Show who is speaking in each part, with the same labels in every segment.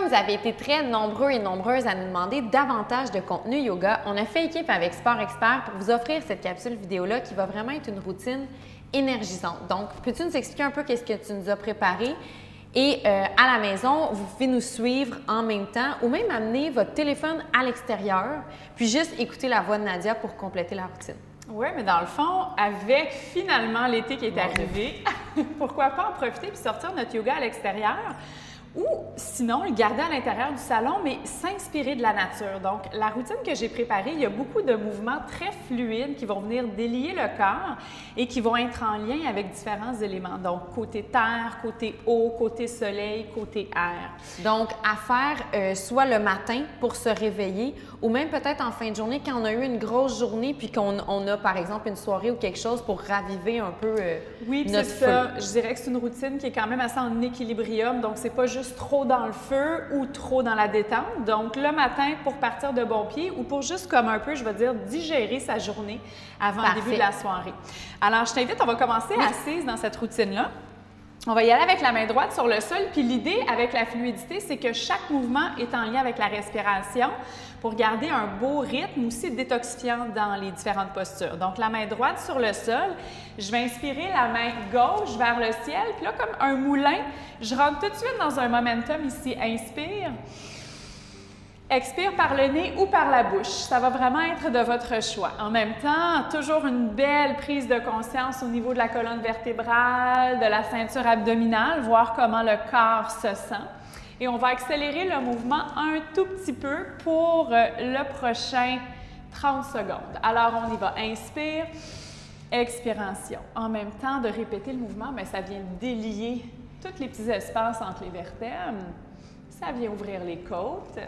Speaker 1: Comme vous avez été très nombreux et nombreuses à nous demander davantage de contenu yoga, on a fait équipe avec Sport Expert pour vous offrir cette capsule vidéo-là qui va vraiment être une routine énergisante. Donc, peux-tu nous expliquer un peu qu'est-ce que tu nous as préparé? Et à la maison, vous pouvez nous suivre en même temps ou même amener votre téléphone à l'extérieur, puis juste écouter la voix de Nadia pour compléter la routine.
Speaker 2: Oui, mais dans le fond, avec finalement l'été qui est arrivé, pourquoi pas en profiter puis sortir notre yoga à l'extérieur? Ou sinon, le garder à l'intérieur du salon, mais s'inspirer de la nature. Donc, la routine que j'ai préparée, il y a beaucoup de mouvements très fluides qui vont venir délier le corps et qui vont être en lien avec différents éléments. Donc, côté terre, côté eau, côté soleil, côté air.
Speaker 1: Donc, à faire soit le matin pour se réveiller ou même peut-être en fin de journée quand on a eu une grosse journée puis qu'on a, par exemple, une soirée ou quelque chose pour raviver un peu
Speaker 2: oui,
Speaker 1: notre
Speaker 2: c'est
Speaker 1: feu.
Speaker 2: ça. Je dirais que c'est une routine qui est quand même assez en équilibrium. Donc, c'est pas juste trop dans le feu ou trop dans la détente. Donc, le matin pour partir de bon pied ou pour juste comme un peu, je vais dire, digérer sa journée avant le début de la soirée. Alors, je t'invite, on va commencer assise dans cette routine-là. On va y aller avec la main droite sur le sol, puis l'idée avec la fluidité, c'est que chaque mouvement est en lien avec la respiration pour garder un beau rythme aussi détoxifiant dans les différentes postures. Donc, la main droite sur le sol, je vais inspirer la main gauche vers le ciel, puis là, comme un moulin, je rentre tout de suite dans un momentum ici. Inspire. Expire par le nez ou par la bouche. Ça va vraiment être de votre choix. En même temps, toujours une belle prise de conscience au niveau de la colonne vertébrale, de la ceinture abdominale, voir comment le corps se sent. Et on va accélérer le mouvement un tout petit peu pour le prochain 30 secondes. Alors, on y va. Inspire, expiration. En même temps de répéter le mouvement, mais ça vient délier tous les petits espaces entre les vertèbres. Ça vient ouvrir les côtes.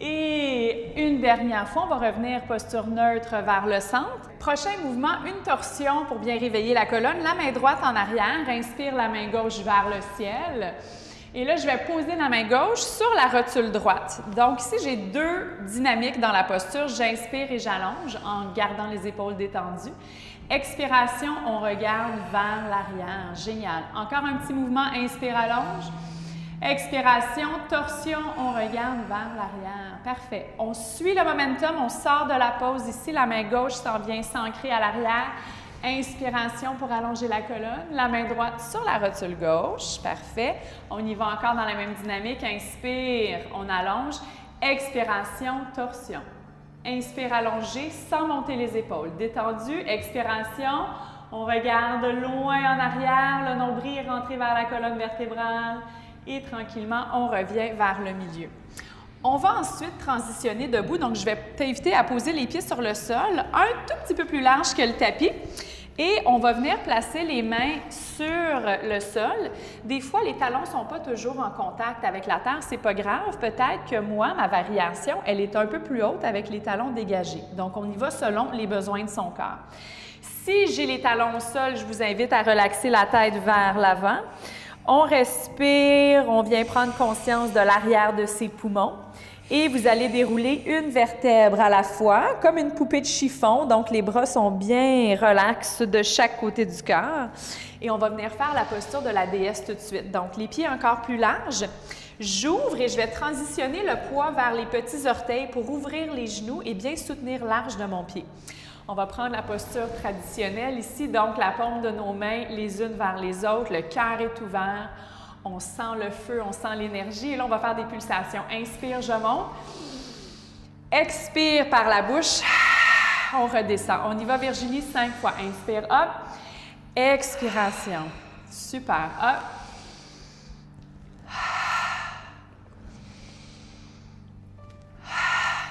Speaker 2: Et une dernière fois, on va revenir posture neutre vers le centre. Prochain mouvement, une torsion pour bien réveiller la colonne. La main droite en arrière, inspire la main gauche vers le ciel. Et là, je vais poser la main gauche sur la rotule droite. Donc ici, j'ai deux dynamiques dans la posture. J'inspire et j'allonge en gardant les épaules détendues. Expiration, on regarde vers l'arrière. Génial. Encore un petit mouvement, inspire, allonge. Expiration, torsion, on regarde vers l'arrière. Parfait. On suit le momentum, on sort de la pause ici. La main gauche s'en vient s'ancrer à l'arrière. Inspiration pour allonger la colonne. La main droite sur la rotule gauche. Parfait. On y va encore dans la même dynamique. Inspire, on allonge. Expiration, torsion. Inspire, allongé, sans monter les épaules. Détendu. Expiration. On regarde loin en arrière. Le nombril est rentré vers la colonne vertébrale. Et tranquillement, on revient vers le milieu. On va ensuite transitionner debout. Donc, je vais t'inviter à poser les pieds sur le sol, un tout petit peu plus large que le tapis. Et on va venir placer les mains sur le sol. Des fois, les talons ne sont pas toujours en contact avec la terre. C'est pas grave. Peut-être que moi, ma variation, elle est un peu plus haute avec les talons dégagés. Donc, on y va selon les besoins de son corps. Si j'ai les talons au sol, je vous invite à relaxer la tête vers l'avant. On respire, on vient prendre conscience de l'arrière de ses poumons et vous allez dérouler une vertèbre à la fois, comme une poupée de chiffon. Donc, les bras sont bien relax de chaque côté du corps. Et on va venir faire la posture de la déesse tout de suite. Donc, les pieds encore plus larges. J'ouvre et je vais transitionner le poids vers les petits orteils pour ouvrir les genoux et bien soutenir l'arche de mon pied. On va prendre la posture traditionnelle ici, donc la paume de nos mains les unes vers les autres, le cœur est ouvert, on sent le feu, on sent l'énergie et là on va faire des pulsations. Inspire, je monte. Expire par la bouche, on redescend. On y va Virginie 5 fois. Inspire, hop. Expiration. Super, hop.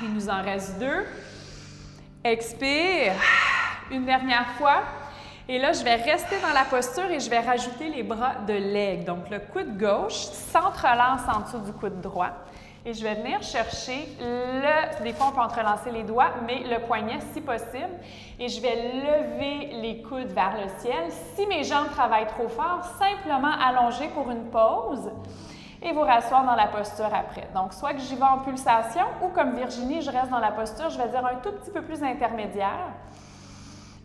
Speaker 2: Il nous en reste 2. Expire, une dernière fois. Et là, je vais rester dans la posture et je vais rajouter les bras de l'aigle. Donc, le coude gauche s'entrelace en dessous du coude droit. Et je vais venir chercher des fois, on peut entrelacer les doigts, mais le poignet si possible. Et je vais lever les coudes vers le ciel. Si mes jambes travaillent trop fort, simplement allonger pour une pause. Et vous rasseoir dans la posture après. Donc, soit que j'y vais en pulsation ou comme Virginie, je reste dans la posture, je vais dire un tout petit peu plus intermédiaire.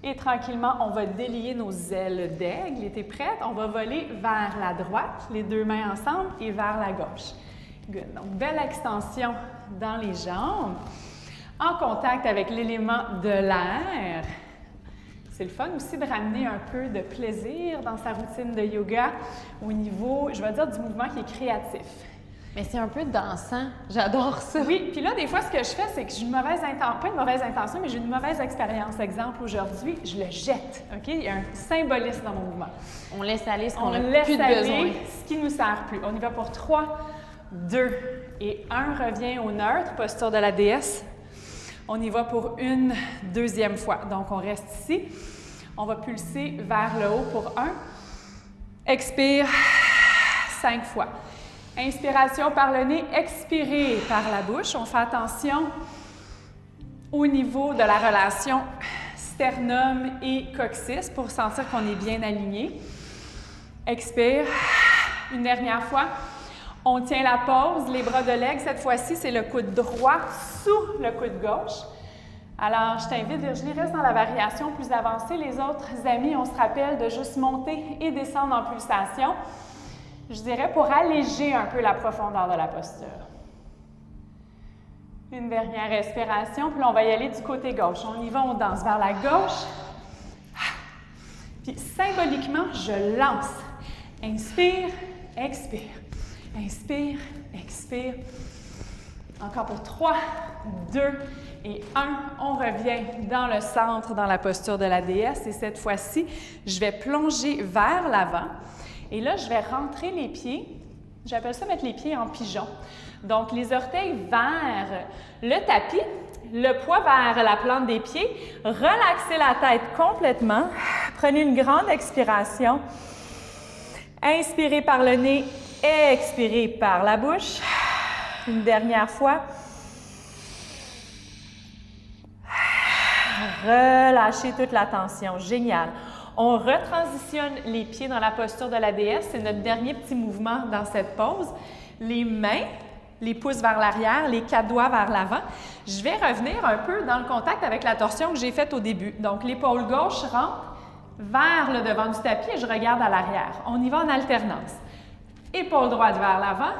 Speaker 2: Et tranquillement, on va délier nos ailes d'aigle. Et t'es prête? On va voler vers la droite, les deux mains ensemble, et vers la gauche. Good. Donc, belle extension dans les jambes. En contact avec l'élément de l'air. C'est le fun aussi de ramener un peu de plaisir dans sa routine de yoga au niveau, je vais dire, du mouvement qui est créatif.
Speaker 1: Mais c'est un peu dansant. J'adore ça.
Speaker 2: Oui, puis là, des fois, ce que je fais, c'est que j'ai une mauvaise intention, pas une mauvaise intention, mais j'ai une mauvaise expérience. Exemple, aujourd'hui, je le jette, OK? Il y a un symbolisme dans mon mouvement.
Speaker 1: On laisse aller ce qu'on a
Speaker 2: laisse
Speaker 1: plus de
Speaker 2: aller
Speaker 1: besoin.
Speaker 2: ce qui nous sert plus. On y va pour 3, 2 et 1. Revient au neutre, posture de la déesse. On y va pour une deuxième fois. Donc, on reste ici. On va pulser vers le haut pour 1. Expire 5 fois. Inspiration par le nez, expirez par la bouche. On fait attention au niveau de la relation sternum et coccyx pour sentir qu'on est bien aligné. Expire. Une dernière fois. On tient la pause, les bras de l'aigle. Cette fois-ci, c'est le coude droit sous le coude gauche. Alors, je t'invite, Virginie, reste dans la variation plus avancée. Les autres amis, on se rappelle de juste monter et descendre en pulsation. Je dirais pour alléger un peu la profondeur de la posture. Une dernière respiration, puis là, on va y aller du côté gauche. On y va, on danse vers la gauche. Puis symboliquement, je lance. Inspire, expire. Inspire, expire. Encore pour 3, 2 et 1. On revient dans le centre, dans la posture de la déesse. Et cette fois-ci, je vais plonger vers l'avant. Et là, je vais rentrer les pieds. J'appelle ça mettre les pieds en pigeon. Donc, les orteils vers le tapis, le poids vers la plante des pieds. Relaxez la tête complètement. Prenez une grande expiration. Inspirez par le nez, expirez par la bouche. Une dernière fois. Relâchez toute la tension. Génial. On retransitionne les pieds dans la posture de la déesse. C'est notre dernier petit mouvement dans cette pose. Les mains, les pouces vers l'arrière, les 4 doigts vers l'avant. Je vais revenir un peu dans le contact avec la torsion que j'ai faite au début. Donc, l'épaule gauche rentre vers le devant du tapis et je regarde à l'arrière. On y va en alternance. Épaule droite vers l'avant.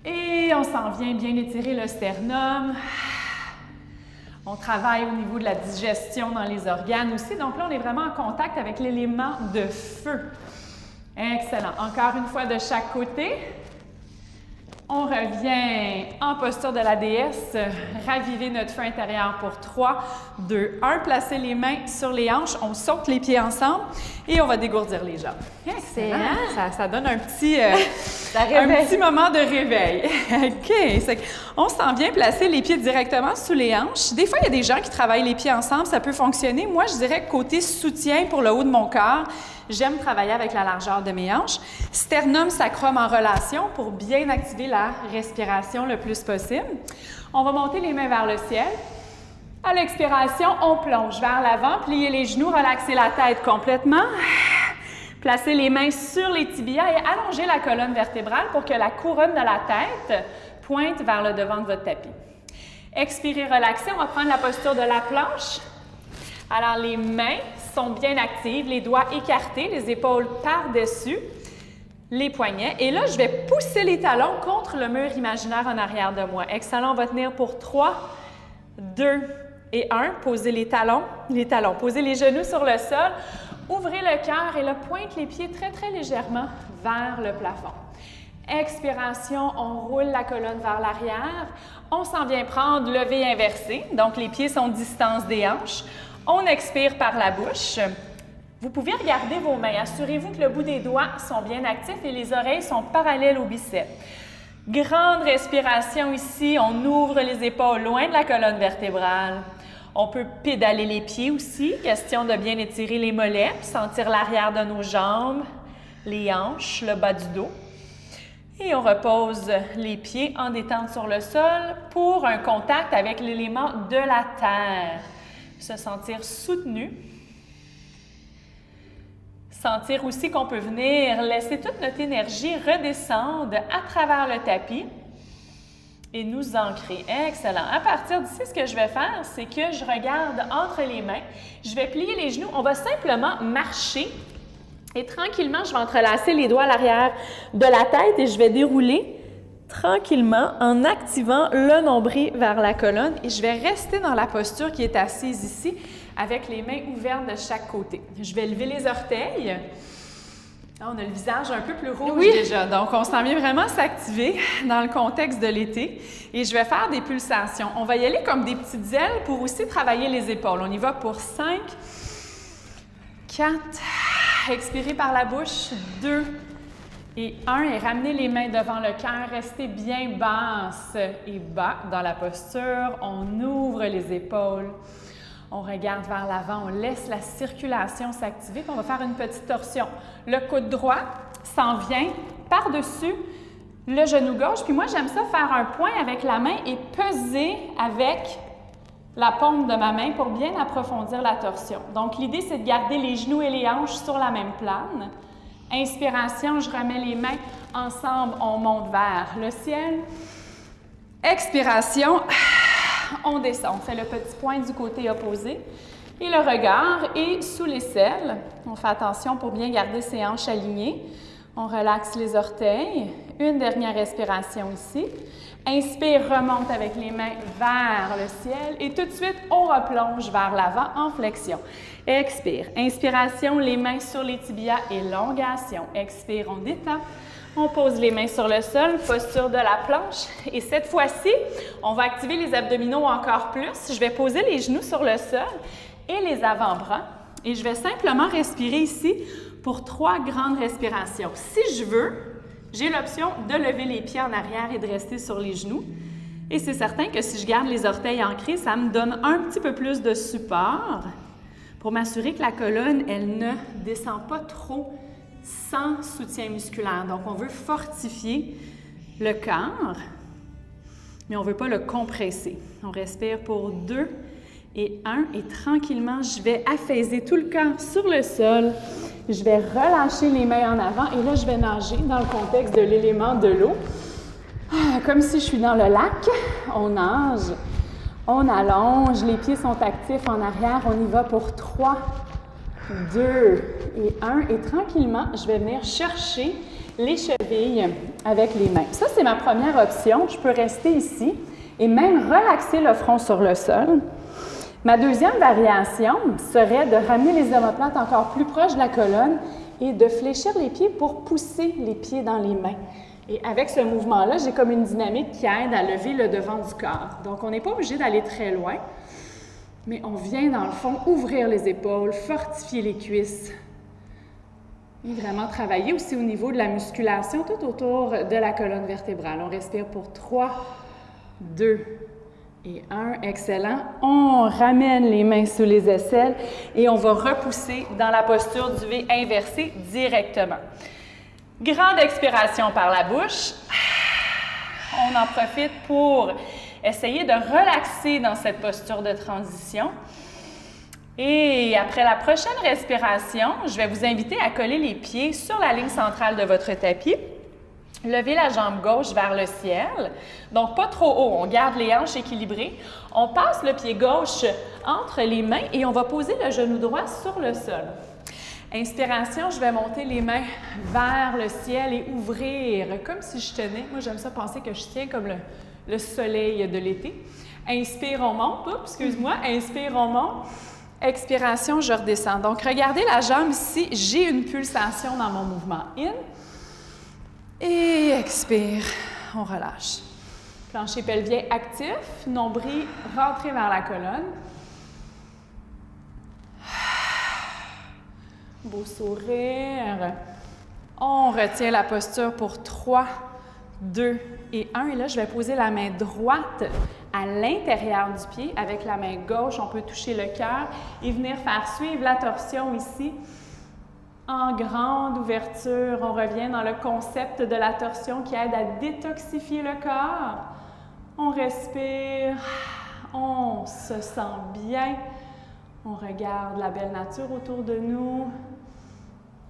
Speaker 2: Et on s'en vient bien étirer le sternum. On travaille au niveau de la digestion dans les organes aussi. Donc là, on est vraiment en contact avec l'élément de feu. Excellent. Encore une fois de chaque côté. On revient en posture de la déesse. Raviver notre feu intérieur pour 3, 2, 1. Placez les mains sur les hanches. On saute les pieds ensemble et on va dégourdir les jambes. Excellent. Ça donne un petit moment de réveil. OK. On s'en vient placer les pieds directement sous les hanches. Des fois, il y a des gens qui travaillent les pieds ensemble. Ça peut fonctionner. Moi, je dirais que côté soutien pour le haut de mon corps, j'aime travailler avec la largeur de mes hanches. Sternum, sacrum en relation pour bien activer la respiration le plus possible. On va monter les mains vers le ciel. À l'expiration, on plonge vers l'avant, pliez les genoux, relaxez la tête complètement. Placez les mains sur les tibias et allongez la colonne vertébrale pour que la couronne de la tête pointe vers le devant de votre tapis. Expirez, relaxez. On va prendre la posture de la planche. Alors, les mains sont bien actives, les doigts écartés, les épaules par-dessus, les poignets. Et là, je vais pousser les talons contre le mur imaginaire en arrière de moi. Excellent, on va tenir pour 3, 2 et 1. Posez les talons. Posez les genoux sur le sol. Ouvrez le cœur et là, pointe les pieds très, très légèrement vers le plafond. Expiration, on roule la colonne vers l'arrière. On s'en vient prendre levé inversé. Donc, les pieds sont distance des hanches. On expire par la bouche. Vous pouvez regarder vos mains. Assurez-vous que le bout des doigts sont bien actifs et les oreilles sont parallèles au biceps. Grande respiration ici. On ouvre les épaules loin de la colonne vertébrale. On peut pédaler les pieds aussi. Question de bien étirer les mollets, sentir l'arrière de nos jambes, les hanches, le bas du dos. Et on repose les pieds en détente sur le sol pour un contact avec l'élément de la terre. Se sentir soutenu. Sentir aussi qu'on peut venir laisser toute notre énergie redescendre à travers le tapis et nous ancrer. Excellent. À partir d'ici, ce que je vais faire, c'est que je regarde entre les mains. Je vais plier les genoux. On va simplement marcher Et tranquillement, je vais entrelacer les doigts à l'arrière de la tête et je vais dérouler tranquillement en activant le nombril vers la colonne et je vais rester dans la posture qui est assise ici avec les mains ouvertes de chaque côté. Je vais lever les orteils. On a le visage un peu plus rouge déjà, donc on s'en vient vraiment s'activer dans le contexte de l'été. Et je vais faire des pulsations. On va y aller comme des petites ailes pour aussi travailler les épaules. On y va pour 5, 4, expirez par la bouche, 2 et 1. Et ramenez les mains devant le cœur, restez bien basse et bas dans la posture. On ouvre les épaules. On regarde vers l'avant, on laisse la circulation s'activer, puis on va faire une petite torsion. Le coude droit s'en vient par-dessus le genou gauche, puis moi j'aime ça faire un point avec la main et peser avec la paume de ma main pour bien approfondir la torsion. Donc l'idée c'est de garder les genoux et les hanches sur la même plane. Inspiration, je remets les mains ensemble, on monte vers le ciel. Expiration. On descend, on fait le petit point du côté opposé et le regard est sous l'aisselle. On fait attention pour bien garder ses hanches alignées. On relaxe les orteils. Une dernière respiration ici. Inspire, remonte avec les mains vers le ciel et tout de suite, on replonge vers l'avant en flexion. Expire. Inspiration, les mains sur les tibias, élongation. Expire, on détend. On pose les mains sur le sol, posture de la planche. Et cette fois-ci, on va activer les abdominaux encore plus. Je vais poser les genoux sur le sol et les avant-bras. Et je vais simplement respirer ici pour 3 grandes respirations. Si je veux, j'ai l'option de lever les pieds en arrière et de rester sur les genoux. Et c'est certain que si je garde les orteils ancrés, ça me donne un petit peu plus de support pour m'assurer que la colonne, elle ne descend pas trop sans soutien musculaire. Donc, on veut fortifier le corps, mais on ne veut pas le compresser. On respire pour 2 et 1 et tranquillement, je vais affaiser tout le corps sur le sol. Je vais relâcher les mains en avant et là, je vais nager dans le contexte de l'élément de l'eau. Comme si je suis dans le lac, on nage, on allonge, les pieds sont actifs en arrière, on y va pour 3, 2 et 1 et tranquillement, je vais venir chercher les chevilles avec les mains. Ça, c'est ma première option. Je peux rester ici et même relaxer le front sur le sol. Ma deuxième variation serait de ramener les omoplates encore plus proches de la colonne et de fléchir les pieds pour pousser les pieds dans les mains. Et avec ce mouvement-là, j'ai comme une dynamique qui aide à lever le devant du corps. Donc, on n'est pas obligé d'aller très loin. Mais on vient, dans le fond, ouvrir les épaules, fortifier les cuisses et vraiment travailler aussi au niveau de la musculation tout autour de la colonne vertébrale. On respire pour 3, 2 et 1. Excellent. On ramène les mains sous les aisselles et on va repousser dans la posture du V inversé directement. Grande expiration par la bouche. On en profite pour essayer de relaxer dans cette posture de transition. Et après la prochaine respiration, je vais vous inviter à coller les pieds sur la ligne centrale de votre tapis. Levez la jambe gauche vers le ciel. Donc, pas trop haut. On garde les hanches équilibrées. On passe le pied gauche entre les mains et on va poser le genou droit sur le sol. Inspiration, je vais monter les mains vers le ciel et ouvrir comme si je tenais. Moi, j'aime ça penser que je tiens comme le soleil de l'été. Inspire, on monte. Oups, excuse-moi. Inspire, on monte. Expiration, je redescends. Donc, regardez la jambe ici. J'ai une pulsation dans mon mouvement. In. Et expire. On relâche. Plancher pelvien actif. Nombril rentré vers la colonne. Beau sourire. On retient la posture pour 3, 2 et 1. Et là, je vais poser la main droite à l'intérieur du pied. Avec la main gauche, on peut toucher le cœur et venir faire suivre la torsion ici. En grande ouverture, on revient dans le concept de la torsion qui aide à détoxifier le corps. On respire, on se sent bien. On regarde la belle nature autour de nous.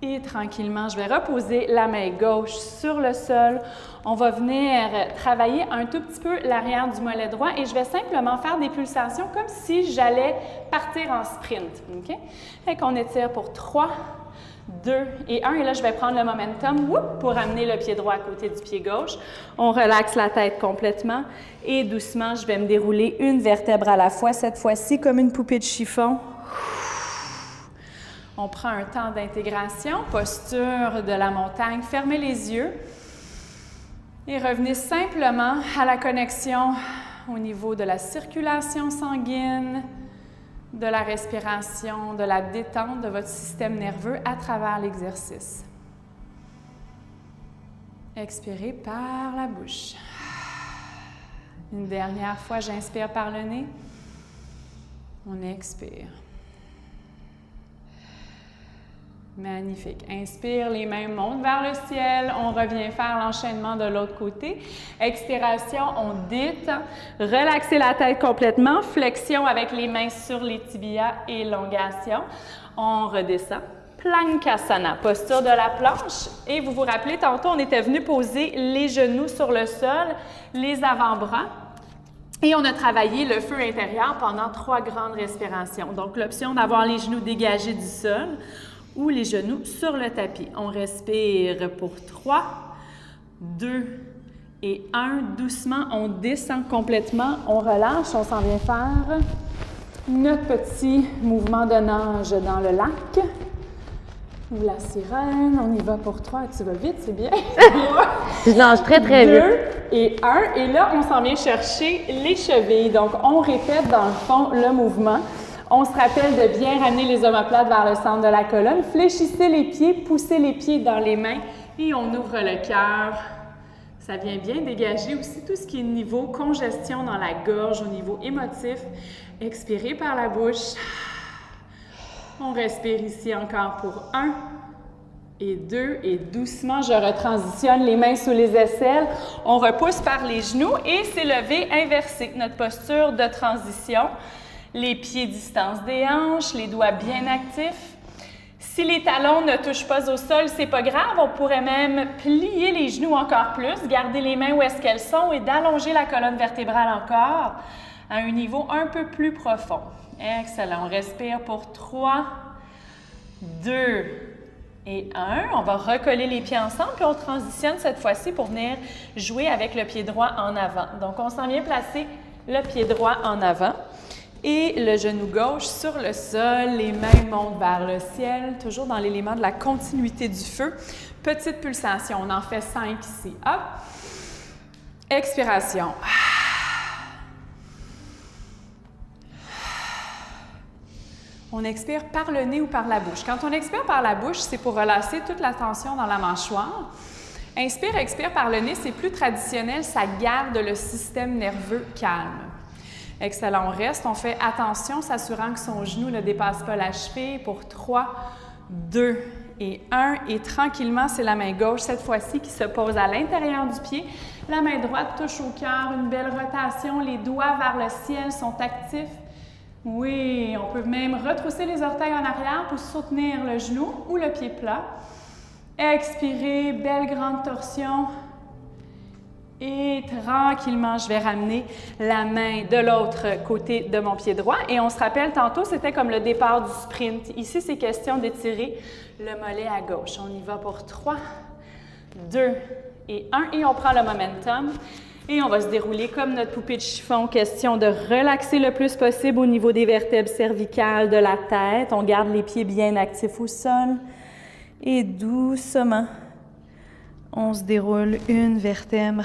Speaker 2: Et tranquillement, je vais reposer la main gauche sur le sol. On va venir travailler un tout petit peu l'arrière du mollet droit et je vais simplement faire des pulsations comme si j'allais partir en sprint. Okay? Fait qu'on étire pour 3, 2 et 1. Et là, je vais prendre le momentum pour amener le pied droit à côté du pied gauche. On relaxe la tête complètement et doucement, je vais me dérouler une vertèbre à la fois, cette fois-ci comme une poupée de chiffon. On prend un temps d'intégration, posture de la montagne. Fermez les yeux et revenez simplement à la connexion au niveau de la circulation sanguine, de la respiration, de la détente de votre système nerveux à travers l'exercice. Expirez par la bouche. Une dernière fois, j'inspire par le nez. On expire. Magnifique. Inspire, les mains montent vers le ciel. On revient faire l'enchaînement de l'autre côté. Expiration, on détend. Relaxez la tête complètement. Flexion avec les mains sur les tibias. Élongation. On redescend. Plankasana, posture de la planche. Et vous vous rappelez, tantôt, on était venu poser les genoux sur le sol, les avant-bras. Et on a travaillé le feu intérieur pendant 3 grandes respirations. Donc, l'option d'avoir les genoux dégagés du sol ou les genoux sur le tapis. On respire pour 3, 2 et 1. Doucement, on descend complètement, on relâche, on s'en vient faire notre petit mouvement de nage dans le lac. Ou la sirène, on y va pour 3. Tu vas vite, c'est bien.
Speaker 1: Je nage très, très vite.
Speaker 2: 2 et 1. Et là, on s'en vient chercher les chevilles. Donc, on répète dans le fond le mouvement. On se rappelle de bien ramener les omoplates vers le centre de la colonne. Fléchissez les pieds, poussez les pieds dans les mains et on ouvre le cœur. Ça vient bien dégager aussi tout ce qui est niveau congestion dans la gorge, au niveau émotif. Expirez par la bouche. On respire ici encore pour 1 et 2 et doucement, je retransitionne les mains sous les aisselles. On repousse par les genoux et c'est levé inversé, notre posture de transition. Les pieds distance des hanches, les doigts bien actifs. Si les talons ne touchent pas au sol, c'est pas grave. On pourrait même plier les genoux encore plus, garder les mains où est-ce qu'elles sont et d'allonger la colonne vertébrale encore à un niveau un peu plus profond. Excellent. On respire pour 3, 2 et 1. On va recoller les pieds ensemble puis on transitionne cette fois-ci pour venir jouer avec le pied droit en avant. Donc, on s'en vient placer le pied droit en avant. Et le genou gauche sur le sol, les mains montent vers le ciel, toujours dans l'élément de la continuité du feu. Petite pulsation, on en fait 5 ici. Hop. Expiration. On expire par le nez ou par la bouche. Quand on expire par la bouche, c'est pour relâcher toute la tension dans la mâchoire. Inspire, expire par le nez, c'est plus traditionnel, ça garde le système nerveux calme. Excellent, on reste, on fait attention, s'assurant que son genou ne dépasse pas la cheville pour 3, 2 et 1. Et tranquillement, c'est la main gauche, cette fois-ci, qui se pose à l'intérieur du pied. La main droite touche au cœur, une belle rotation, les doigts vers le ciel sont actifs. Oui, on peut même retrousser les orteils en arrière pour soutenir le genou ou le pied plat. Expirez, belle grande torsion. Et tranquillement, je vais ramener la main de l'autre côté de mon pied droit. Et on se rappelle, tantôt, c'était comme le départ du sprint. Ici, c'est question d'étirer le mollet à gauche. On y va pour 3, 2 et 1. Et on prend le momentum. Et on va se dérouler comme notre poupée de chiffon. Question de relaxer le plus possible au niveau des vertèbres cervicales de la tête. On garde les pieds bien actifs au sol. Et doucement, on se déroule une vertèbre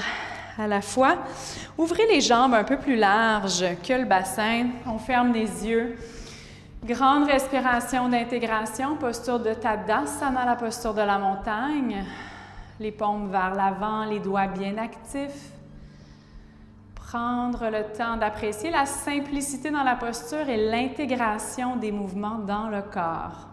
Speaker 2: à la fois. Ouvrez les jambes un peu plus larges que le bassin. On ferme les yeux. Grande respiration d'intégration, posture de Tadasana, la posture de la montagne. Les paumes vers l'avant, les doigts bien actifs. Prendre le temps d'apprécier la simplicité dans la posture et l'intégration des mouvements dans le corps.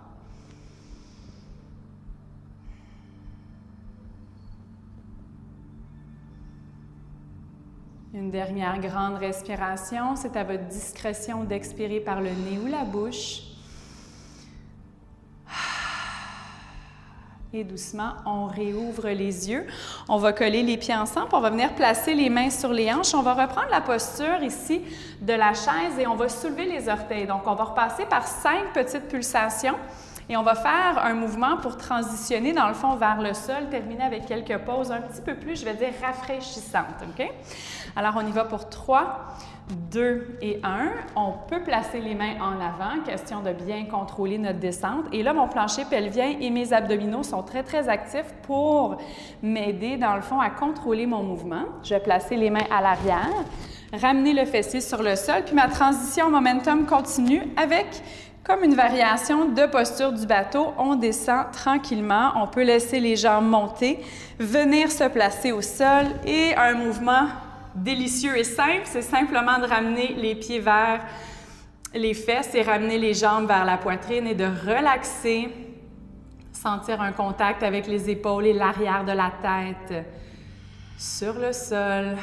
Speaker 2: Une dernière grande respiration, c'est à votre discrétion d'expirer par le nez ou la bouche. Et doucement, on réouvre les yeux. On va coller les pieds ensemble. On va venir placer les mains sur les hanches. On va reprendre la posture ici de la chaise et on va soulever les orteils. Donc, on va repasser par 5 petites pulsations. Et on va faire un mouvement pour transitionner dans le fond vers le sol, terminer avec quelques pauses un petit peu plus, je vais dire, rafraîchissantes. OK? Alors, on y va pour 3, 2 et 1. On peut placer les mains en avant, question de bien contrôler notre descente. Et là, mon plancher pelvien et mes abdominaux sont très, très actifs pour m'aider, dans le fond, à contrôler mon mouvement. Je vais placer les mains à l'arrière, ramener le fessier sur le sol, puis ma transition momentum continue avec comme une variation de posture du bateau. On descend tranquillement, on peut laisser les jambes monter, venir se placer au sol et un mouvement délicieux et simple, c'est simplement de ramener les pieds vers les fesses et ramener les jambes vers la poitrine et de relaxer, sentir un contact avec les épaules et l'arrière de la tête sur le sol.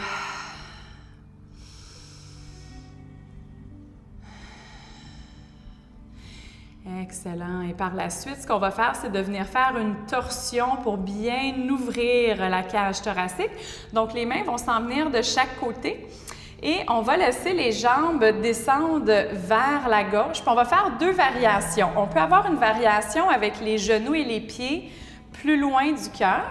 Speaker 2: Excellent. Et par la suite, ce qu'on va faire, c'est de venir faire une torsion pour bien ouvrir la cage thoracique. Donc, les mains vont s'en venir de chaque côté et on va laisser les jambes descendre vers la gauche. Puis on va faire 2 variations. On peut avoir une variation avec les genoux et les pieds plus loin du cœur.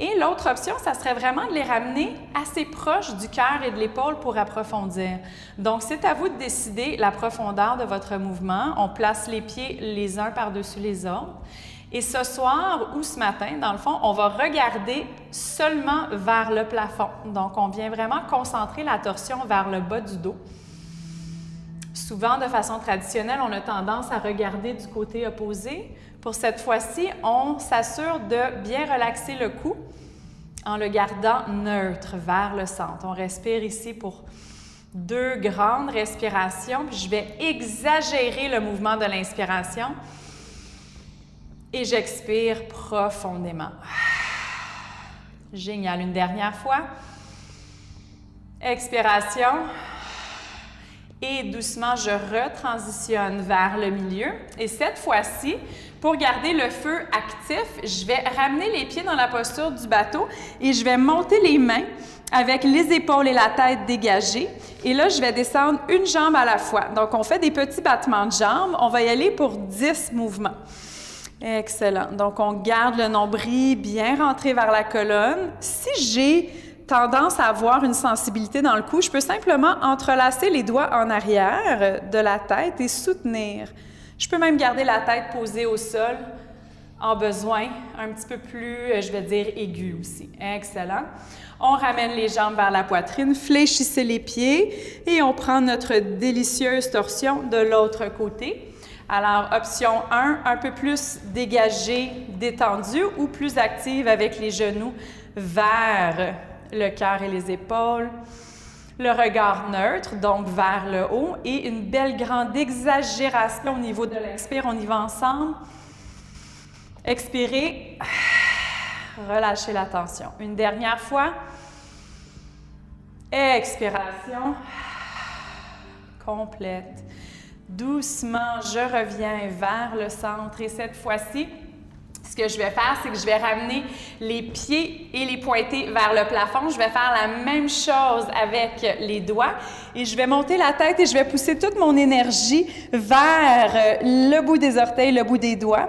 Speaker 2: Et l'autre option, ça serait vraiment de les ramener assez proches du cœur et de l'épaule pour approfondir. Donc, c'est à vous de décider la profondeur de votre mouvement. On place les pieds les uns par-dessus les autres. Et ce soir ou ce matin, dans le fond, on va regarder seulement vers le plafond. Donc, on vient vraiment concentrer la torsion vers le bas du dos. Souvent, de façon traditionnelle, on a tendance à regarder du côté opposé. Pour cette fois-ci, on s'assure de bien relaxer le cou en le gardant neutre vers le centre. On respire ici pour 2 grandes respirations, puis je vais exagérer le mouvement de l'inspiration et j'expire profondément. Génial. Une dernière fois. Expiration. Et doucement, je retransitionne vers le milieu. Et cette fois-ci, pour garder le feu actif, je vais ramener les pieds dans la posture du bateau et je vais monter les mains avec les épaules et la tête dégagées. Et là, je vais descendre une jambe à la fois. Donc, on fait des petits battements de jambes. On va y aller pour 10 mouvements. Excellent. Donc, on garde le nombril bien rentré vers la colonne. Si j'ai tendance à avoir une sensibilité dans le cou, je peux simplement entrelacer les doigts en arrière de la tête et soutenir. Je peux même garder la tête posée au sol en besoin, un petit peu plus, je vais dire, aigu aussi. Excellent. On ramène les jambes vers la poitrine, fléchissez les pieds et on prend notre délicieuse torsion de l'autre côté. Alors, option 1, un peu plus dégagée, détendue ou plus active avec les genoux vers le cœur et les épaules. Le regard neutre, donc vers le haut, et une belle grande exagération au niveau de l'inspire. On y va ensemble. Expirez. Relâchez la tension. Une dernière fois. Expiration. Complète. Doucement, je reviens vers le centre et cette fois-ci, ce que je vais faire, c'est que je vais ramener les pieds et les pointés vers le plafond. Je vais faire la même chose avec les doigts et je vais monter la tête et je vais pousser toute mon énergie vers le bout des orteils, le bout des doigts.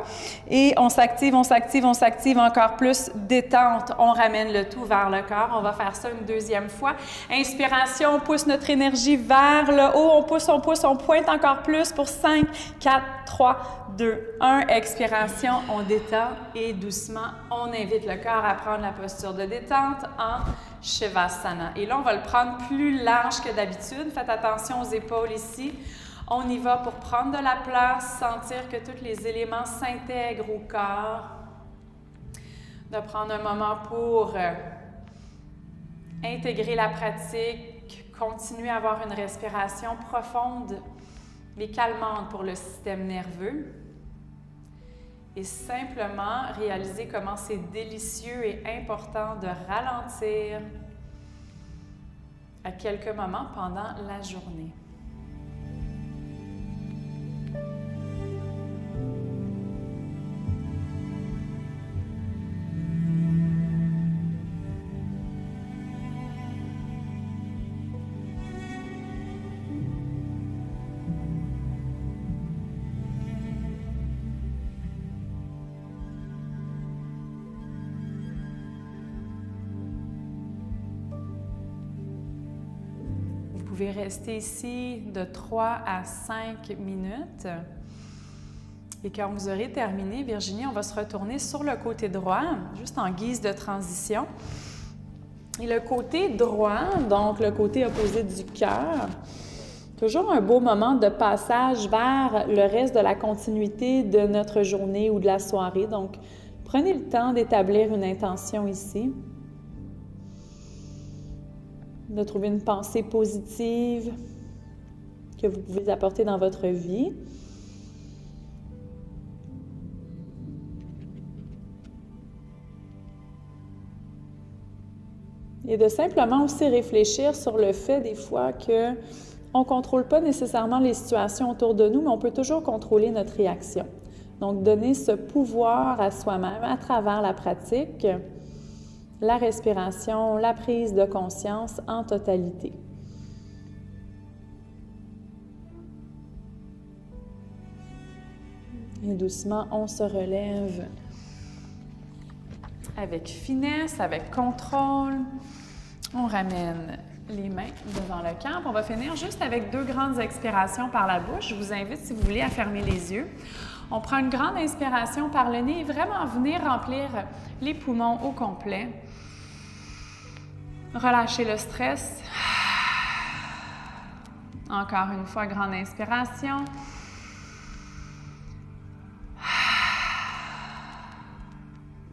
Speaker 2: Et on s'active, on s'active, on s'active encore plus. Détente, on ramène le tout vers le corps. On va faire ça une deuxième fois. Inspiration, on pousse notre énergie vers le haut. On pousse, on pointe encore plus pour 5, 4, 3, 2, 1. Expiration, on détend et doucement, on invite le corps à prendre la posture de détente en Shavasana. Et là, on va le prendre plus large que d'habitude. Faites attention aux épaules ici. On y va pour prendre de la place, sentir que tous les éléments s'intègrent au corps. De prendre un moment pour intégrer la pratique, continuer à avoir une respiration profonde mais calmante pour le système nerveux. Et simplement réaliser comment c'est délicieux et important de ralentir à quelques moments pendant la journée. pouvez rester ici de 3 à 5 minutes. Et quand vous aurez terminé, Virginie, on va se retourner sur le côté droit, juste en guise de transition. Et le côté droit, donc le côté opposé du cœur, toujours un beau moment de passage vers le reste de la continuité de notre journée ou de la soirée. Donc, prenez le temps d'établir une intention ici, de trouver une pensée positive que vous pouvez apporter dans votre vie. Et de simplement aussi réfléchir sur le fait des fois que on ne contrôle pas nécessairement les situations autour de nous, mais on peut toujours contrôler notre réaction. Donc, donner ce pouvoir à soi-même à travers la pratique, la respiration, la prise de conscience en totalité. Et doucement, on se relève avec finesse, avec contrôle. On ramène les mains devant le cœur. On va finir juste avec 2 grandes expirations par la bouche. Je vous invite, si vous voulez, à fermer les yeux. On prend une grande inspiration par le nez et vraiment venir remplir les poumons au complet. Relâchez le stress. Encore une fois, grande inspiration.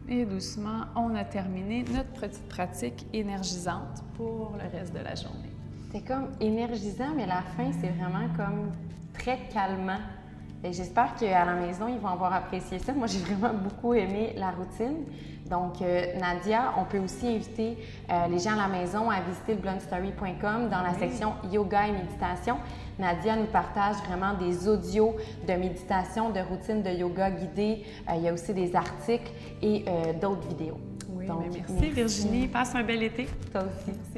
Speaker 2: Et doucement, on a terminé notre petite pratique énergisante pour le reste de la journée.
Speaker 1: C'est comme énergisant, mais la fin, c'est vraiment comme très calmant. Et j'espère qu'à la maison, ils vont avoir apprécié ça. Moi, j'ai vraiment beaucoup aimé la routine. Donc, Nadia, on peut aussi inviter les gens à la maison à visiter le bluntstory.com dans la section yoga et méditation. Nadia nous partage vraiment des audios de méditation, de routines de yoga guidées. Il y a aussi des articles et d'autres vidéos.
Speaker 2: Oui, donc, merci Virginie. Passe un bel été.
Speaker 1: Toi aussi.